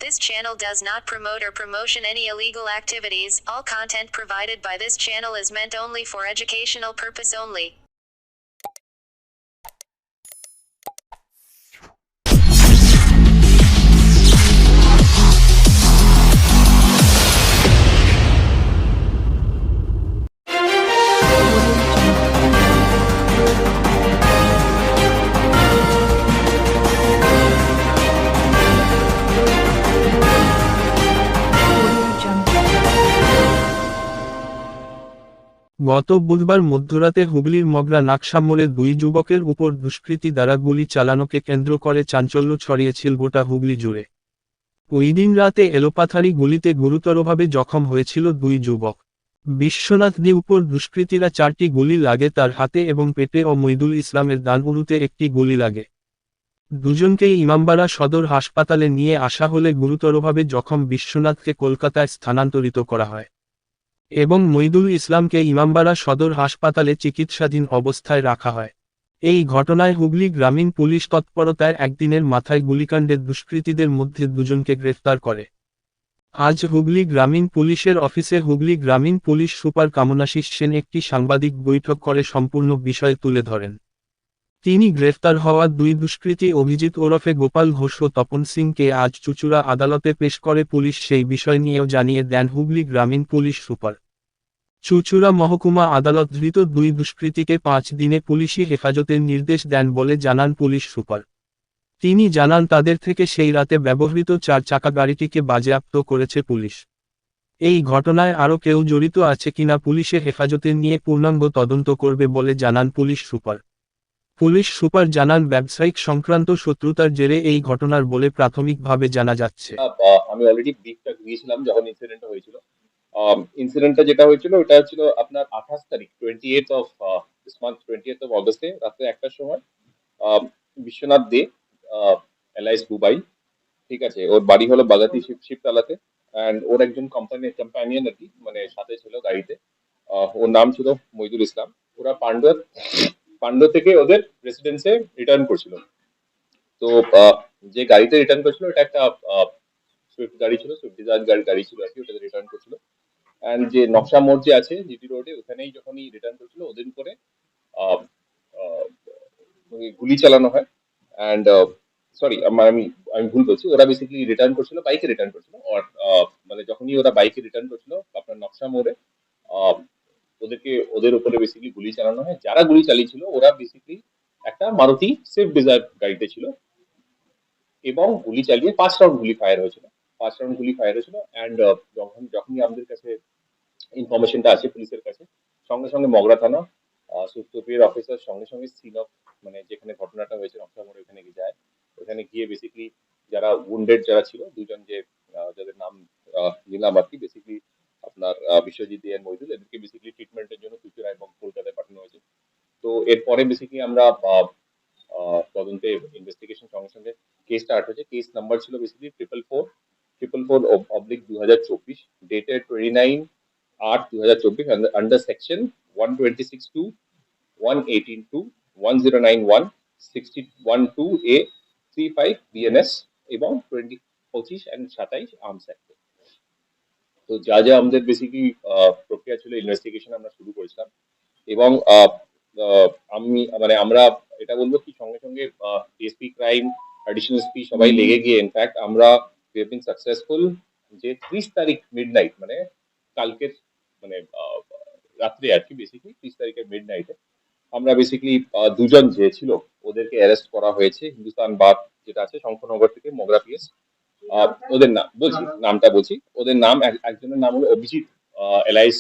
This channel does not promote or promotion any illegal activities. All content provided by this channel is meant only for educational purpose only. গত বুধবার মধ্যরাতে হুগলির মগরা নাকশা মোড়ে দুই যুবকের উপর দুষ্কৃতী দ্বারা গুলি চালানোকে কেন্দ্র করে চাঞ্চল্য ছড়িয়েছিল গোটা হুগলি জুড়ে। ওই দিন রাতে এলোপাথারি গুলিতে গুরুতরভাবে জখম হয়েছিল দুই যুবক। বিশ্বনাথ দি উপর দুষ্কৃতীরা 4টি গুলি লাগে তার হাতে এবং পেটে ও মইদুল ইসলামের ডান উরুতে একটি গুলি লাগে। দুজনকেই ইমামবাড়া সদর হাসপাতালে নিয়ে আসা হলে গুরুতরভাবে জখম বিশ্বনাথকে কলকাতায় স্থানান্তরিত করা হয় এবং মইদুল ইসলামকে ইমামবাড়া সদর হাসপাতালে চিকিৎসাধীন অবস্থায় রাখা হয়। এই ঘটনায় হুগলি গ্রামীণ পুলিশ তৎপরতায় একদিনের মাথায় গুলিকাণ্ডের দুষ্কৃতীদের মধ্যে দুজনকে গ্রেফতার করে। আজ হুগলি গ্রামীণ পুলিশের অফিসে হুগলি গ্রামীণ পুলিশ সুপার কামনাশিস সেন একটি সাংবাদিক বৈঠক করে সম্পূর্ণ বিষয় তুলে ধরেন। তিনি গ্রেফতার হওয়া দুই দুষ্কৃতী অভিজিৎ ওরফে গোপাল ঘোষ ও তপন সিংকে আজ চুঁচুড়া আদালতে পেশ করে পুলিশ সেই বিষয় নিয়েও জানিয়ে দেন হুগলি গ্রামীণ পুলিশ সুপার। চুঁচুড়া মহকুমা আদালত ধৃত দুই দুষ্কৃতীকে 5 দিনে পুলিশি হেফাজতের নির্দেশ দেন বলে জানান পুলিশ সুপার। তিনি জানান তাদের থেকে সেই রাতে ব্যবহৃত 4 চাকা গাড়িটিকে বাজেয়াপ্ত করেছে পুলিশ। এই ঘটনায় আরও কেউ জড়িত আছে কিনা পুলিশের হেফাজতে নিয়ে পূর্ণাঙ্গ তদন্ত করবে বলে জানান পুলিশ সুপার। পুলিশ সুপার জানান ব্যবসায়িক সংক্রান্ত শত্রুতার জেরে এই ঘটনার বলে প্রাথমিকভাবে জানা যাচ্ছে। আমি অলরেডি ব্রিফটা দিয়েছিলাম যখন ইনসিডেন্টটা হয়েছিল। ইনসিডেন্টটা যেটা হয়েছিল ওটা হচ্ছিল আপনার 28 তারিখ 28th of this month 20th of অগস্টে রাত্রে 1টার সময় বিশ্বনাথ দে এলাইস দুবাই, ঠিক আছে, ওর বাড়ি হলো বাগাতি শিবতলাতে, অ্যান্ড ওর একজন কম্পানিয়ন আর কি, মানে সাথে ছিল গাড়িতে, ওর নাম ছিল মইদুল ইসলাম। ওরা পান্ডু থেকে ওদের রেসিডেন্সে রিটার্ন করছিল। তো যে গাড়িতে রিটার্ন করছিল এটা একটা সুইফট গাড়ি ছিল, সুইফট ডিজায়ার গাড়ি ছিল আর কি, ওটাতে রিটার্ন করছিল। অ্যান্ড যে নকশা মোড় যে আছে জিটি রোডে, ওখানেই যখনই রিটার্ন করছিল ওদের উপরে আহ, আহ, গুলি চালানো হয়। অ্যান্ড সরি, আমি আমি ভুল বলছি, ওরা বেসিক্যালি রিটার্ন করছিল, বাইকে রিটার্ন করছিল। আর মানে যখনই ওরা বাইকে রিটার্ন করছিল আপনার নকশা মোড়ে আহ, ওদের উপরে বেসিক্যালি গুলি চালানো হয়। যারা গুলি চালিয়েছিল ওরা বেসিক্যালি একটা মারুতি সুইফট ডিজায়ার গাড়িতে ছিল, এবং গুলি চালিয়ে 5 রাউন্ড গুলি ফায়ার হয়েছিল। 5 রাউন্ড গুলি ফায়ার হয়েছিল। অ্যান্ড যখনই আমাদের কাছে ইনফরমেশনটা আছে পুলিশের কাছে, সঙ্গে সঙ্গে মগরা থানা সুপ্রিয়র অফিসার সঙ্গে সঙ্গে সিন অফ, মানে যেখানে ঘটনাটা হয়েছে নকশা মোড়ে, ওখানে গিয়ে যায়। ওখানে গিয়ে বেসিক্যালি যারা উন্ডেড যারা ছিল, দুজন যে যাদের নাম নিলাম আর কি, বেসিক্যালি আপনার বিশ্বজিৎ দে আর মইদুল, এদেরকে বেসিক্যালি ট্রিটমেন্টের জন্য চুচুড়া এবং কলকাতায় পাঠানো হয়েছে। তো এরপরে বেসিক্যালি আমরা তদন্তে ইনভেস্টিগেশন সঙ্গে সঙ্গে কেস স্টার্ট হয়েছে। কেস নাম্বার ছিল basically 444 dated 29/8/2024 under section 126(2), 118(2), 1091, 61(2)(a), 35 BNS এবং 25 and 27 আর্মস অ্যাক্ট। তো যা যা আমাদের বেসিক্যালি প্রক্রিয়া ছিল, ইনভেস্টিগেশন আমরা শুরু করেছিলাম। এবং আমি মানে আমরা এটা বলবো কি, সঙ্গে সঙ্গে এসপি ক্রাইম, অ্যাডিশনাল এসপি সবাই লেগে গিয়ে ইনফ্যাক্ট আমরা বিন সাকসেসফুল যে 30 তারিখ মিডনাইট, মানে কালকের মানে রাত্রে আর কি, বেসিক্যালি 30 তারিখের মিডনাইটে আমরা বেসিক্যালি দুজন যে ছিল ওদেরকে অ্যারেস্ট করা হয়েছে হিন্দুস্তান বার যেটা আছে শঙ্করনগর থেকে, মগরা পিএস। ওদের নাম বলছি, নামটা বলছি, ওদের নাম একজনের নাম হলো অভিজিৎ এলাইস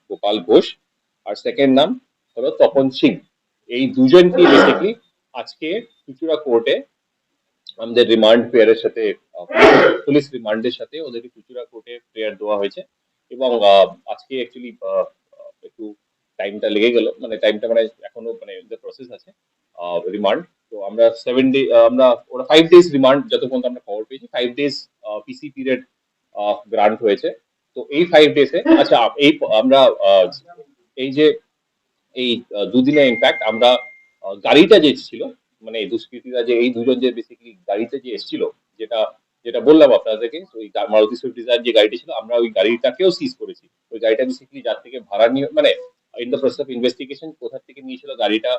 গোপাল ঘোষ, আর সেকেন্ড নাম হলো তপন সিং। এই দুজনকে বেসিক্যালি আজকে চুচুড়া কোর্টে আমাদের রিমান্ড প্রেয়ারের সাথে, পুলিশ রিমান্ডের সাথে ওদেরকে চুচুড়া কোর্টে প্রেয়ার দেওয়া হয়েছে। এবং আজকে অ্যাকচুয়ালি একটু টাইমটা লেগে গেল, মানে টাইমটা মানে এখনো মানে প্রসেস আছে রিমান্ড। তো আমরা 7 ডে, আমরা ওরা 5 ডেজ রিমান্ড, যতক্ষণ আমরা খবর পেয়েছি 5 ডেজ পিসি পিরিয়ড গ্রান্ট হয়েছে। তো এই 5 ডেজে আচ্ছা এই আমরা এই যে এই দুদিনে ইনফ্যাক্ট আমরা গাড়িটা যে ছিল, মানে দুষ্কৃতীরা যে এই দুজন যে বেসিক্যালি গাড়িতে যে এসেছিল, যেটা যেটা বললাম আপনাদেরকে, ওই মারুতি সুইফট ডিজায়ার যে গাড়িটি ছিল, আমরা ওই গাড়িটাকেও সিজ করেছি। ওই গাড়িটা বেসিক্যালি যার থেকে ভাড়া নিয়ে, মানে in the process of investigation কোথা থেকে নিয়েছিল গাড়িটা,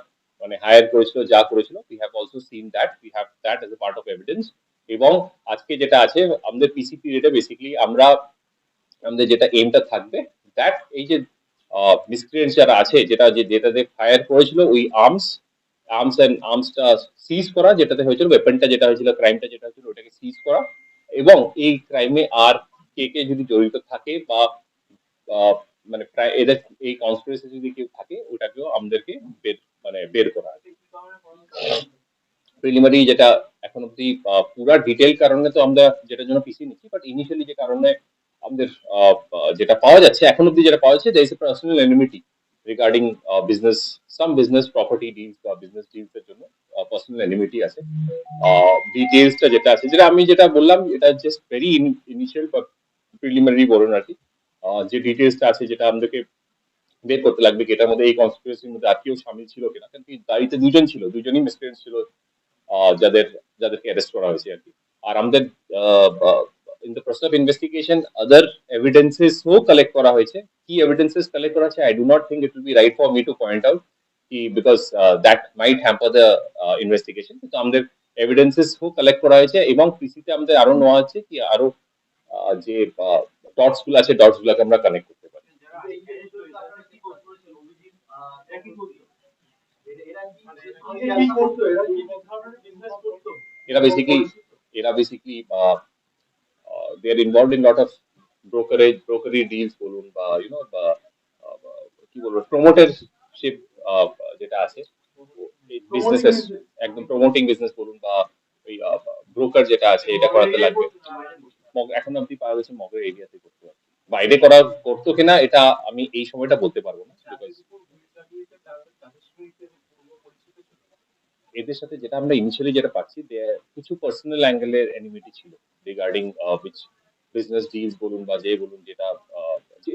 মানে হায়ার করেছিল, যা করেছিল, we have also scene that, we have that as a part of evidence. এবং আজকে যেটা আছে আমাদের পিসিপি রেটে, বেসিক্যালি আমরা আমাদের যেটা এইমটা থাকবে, দ্যাট এই যে মিসক্রিয়েন্টস যারা আছে, যেটাতে ফায়ার করেছিল, ওই আর্মসটা সিজ করা, যেটাতে হয়েছিল ওয়েপনটা, যেটা হয়েছিল ক্রাইমটা যেটা হয়েছিল, ওটাকে সিজ করা। এবং এই ক্রাইমে আর কে কে যদি জড়িত থাকে বা আহ, মানে প্রায় এদের এই কনস্পিরেসি যদি কেউ থাকে, ওটাকেও আমাদেরকে বের করা আছে। প্রিলিমিনারি যেটা এখন অব্দি পুরা ডিটেল কারণে তো আমরা যেটার জন্য পিছিয়ে নিচ্ছি, বাট ইনিশিয়ালি যে কারণে আমাদের যেটা পাওয়া যাচ্ছে এখন অব্দি, যেটা পাওয়া যাচ্ছে, there is a personal enmity regarding business property deals বা business deals এর জন্য personal enmity আছে। ডিটেলসটা যেটা আছে, যেটা বললাম, এটা জাস্ট ভেরি ইনিশিয়াল বা প্রিলিমিনারি বলুন আর কি। যে ডিটেলসটা আছে, যেটা আমাদেরকে বের করতে লাগবে কি এটার মধ্যে, এই কনস্পিরেসির মধ্যে আর কেউ শামিল ছিল কিনা, কারণ কি গাড়িতে দুজন ছিল, দুজনই মিসক্রিয়েন্ট ছিল, যাদেরকে অ্যারেস্ট করা হয়েছে আর কি। আর আমাদের in the process of investigation other এভিডেন্সেসও কালেক্ট করা হয়েছে। কি এভিডেন্সেস কালেক্ট করা হয়েছে, I do not think it will be right for me to point out, কি because that might hamper the investigation. কিন্তু আমাদের এভিডেন্সেসও কালেক্ট করা হয়েছে, এবং পিসিতে আমাদের আরো নেওয়া হচ্ছে কি আরো যে ডটস গুলো আছে, ডটস গুলোকে আমরা কানেক্ট করতে পারি। এরা বেসিক্যালি এরা basically they are involved in lot of brokery deals বলুন, বা বা কি বলবো, প্রমোটারশিপ যেটা আছে বিজনেসেস, একদম প্রমোটিং বিজনেস বলুন, বা ওই ব্রোকার যেটা আছে, এটা করাতে লাগবে। এখন অব্দি পাওয়া গেছে মগের এরিয়াতে করতে পারবে, বাইরে করতো কিনা এটা আমি এই সময়টা বলতে পারবো না, বিকজ এদের সাথে যেটা আমরা ইনিশিয়ালি যেটা পাচ্ছি, কিছু পার্সোনাল অ্যাঙ্গেলের এনিমিটি ছিল রিগার্ডিং উইচ বিজনেস ডিলস বলুন বা যে বলুন, যেটা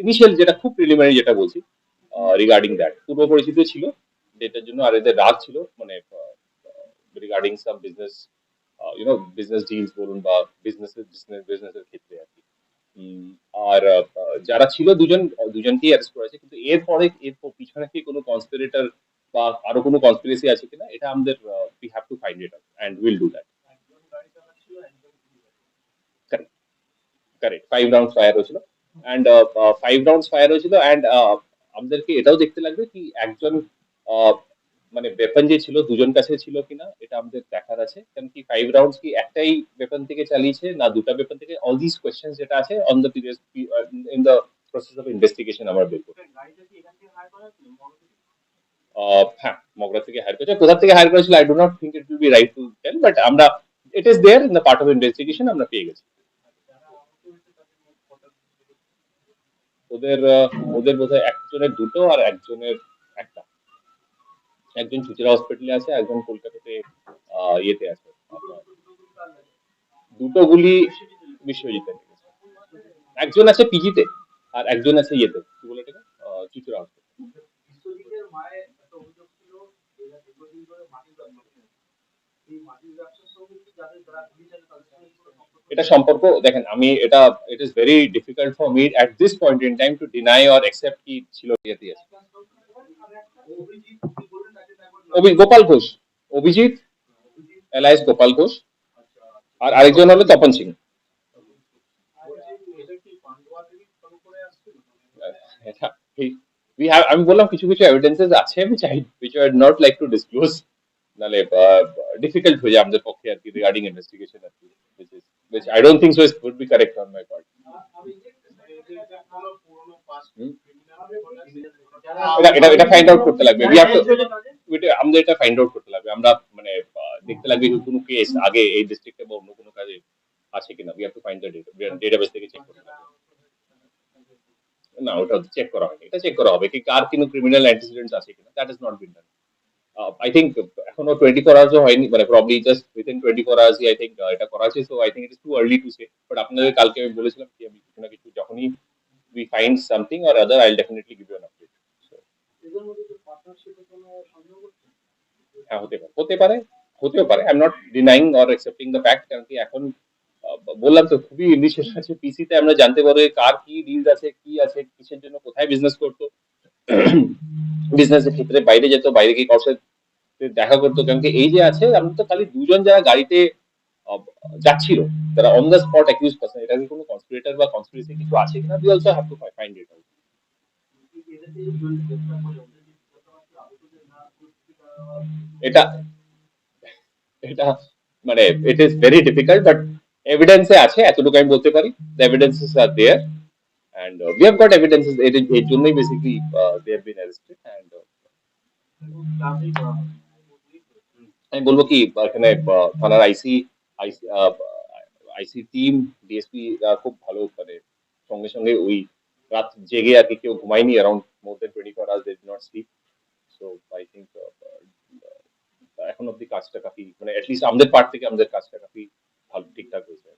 ইনিশিয়াল যেটা খুব প্রিলিমিনারি যেটা বলছি, রিগার্ডিং দ্যাট পূর্ব পরিচিত ছিল, যেটার জন্য আর এদের রাগ ছিল, মানে রিগার্ডিং সাম বিজনেস, বিজনেস ডিলস বলুন বা বিজনেসের ক্ষেত্রে আর কি। আর যারা ছিল দুজনকেই অ্যারেস্ট করেছে, কিন্তু এর পিছনে কি কোনো কনস্পিরেটর বা আরো কোনো কনস্পিরেসি আছে কিনা, এটা আমাদের we have to find it out and will do that. Correct, correct, 5 rounds fire হয়েছিল, এন্ড 5 রাউন্ডস ফায়ার হয়েছিল, এন্ড আমাদেরকে এটাও দেখতে লাগবে কি একজন মানে ওয়েপন যে ছিল দুজন কাছে ছিল কিনা, এটা আমাদের দেখার আছে, কারণ কি 5 রাউন্ডস কি একটাই ওয়েপন থেকে চালিয়েছে না দুটা ওয়েপন থেকে, অল দিস কোয়েশ্চেন্স যেটা আছে on the in the process of investigation আমরা বের করব। হ্যাঁ, মগরা থেকে হায়ার করেছে, কোথা থেকে হায়ার করেছিল I do not think it will be right to tell, but আমরা it is there in the part of investigation, আমরা পেয়ে গেছি। ওদের বোধহয় একজনের দুটো আর একজনের একটা, একজন চুচুড়া হসপিটালে আছে, একজন কলকাতাতে ইয়েতে আছে, দুটো গুলি বিশ্বজিতে লেগেছে। একজন আছে পিজিতে আর একজন আছে ইয়েতে, কি বলে এটাকে, চুচুড়া হসপিটাল। এটা সম্পর্ক দেখেন, আমি এটা ইট is very difficult for me at this point in time to deny or accept কি ছিল ইয়েতে আছে। গোপাল ঘোষ, অভিজিৎ এলাইস গোপাল ঘোষ, আর আরেকজন হলো তপন সিং। আমি বললাম কিছু কিছু এভিডেন্সেস আছে which I would not like to disclose, নালে ডিফিকাল্ট হয়ে যায় আমাদের পক্ষে আর কি, রিগার্ডিং ইনভেস্টিগেশন আর কি, which I don't think so it would be correct on my part. এটা ফাইন্ড আউট করতে লাগবে, আমাদের এটা ফাইন্ড আউট করতে লাগবে, আমরা মানে দেখতে লাগবে কোনো কেস আগে এই ডিস্ট্রিক্টে বা অন্য কোনো কাজে আছে কিনা, we have to find the database থেকে চেক করতে লাগবে। না, ওটা চেক করা হয়নি, এটা চেক করা হবে কি কার কোনো ক্রিমিনাল অ্যান্টিসিডেন্টস আছে কিনা, that is not been done. I think এখনো 24 আওয়ার্সও হয়নি, মানে probably just within 24 hours I think এটা করা আছে, so I think it is too early to say, but আপনাদের কালকে আমি বলেছিলাম কি আমি কিছু না কিছু যখনই we find something or other I'll definitely give you an update. So হ্যাঁ, হতে পারে, হতেও পারে, I'm not denying or accepting the fact, কারণ কি এখন বললাম তো খুবই ইনিশিয়াল আছে, পিসিতে আমরা জানতে পারবো কার কি ডিলস আছে, কি আছে, কিসের জন্য কোথায় বিজনেস করতো, বিজনেসের ক্ষেত্রে বাইরে যেত, বাইরে গিয়ে কারোর সাথে দেখা করতো। কারণ কি এই যে আছে, আমরা তো খালি দুজন যারা গাড়িতে আহ, যাচ্ছিল, তারা on the spot accused person, এটা কি কোনো কনস্পিরেটর বা কনস্পিরেসি কিছু আছে কিনা, we also have to find it out. এটা এটা মানে it is very difficult, but এভিডেন্সে আছে এতটুকু আমি বলতে পারি, the evidences are there, and we have got evidences এর জন্যই basically they have been arrested, and আমি বলবো কি এখানে থানার আইসি আইসি টিম, ডিএসপি খুব ভালো, মানে সঙ্গে সঙ্গে ওই রাত জেগে আর কি কেউ ঘুমায়নি, around more than 24 hours they did not sleep. So I think এখন অব্দি কাজটা কাফি, মানে অ্যাটলিস্ট আমাদের পার্ট থেকে আমাদের কাজটা কাফি ভালো ঠিকঠাক হয়েছে।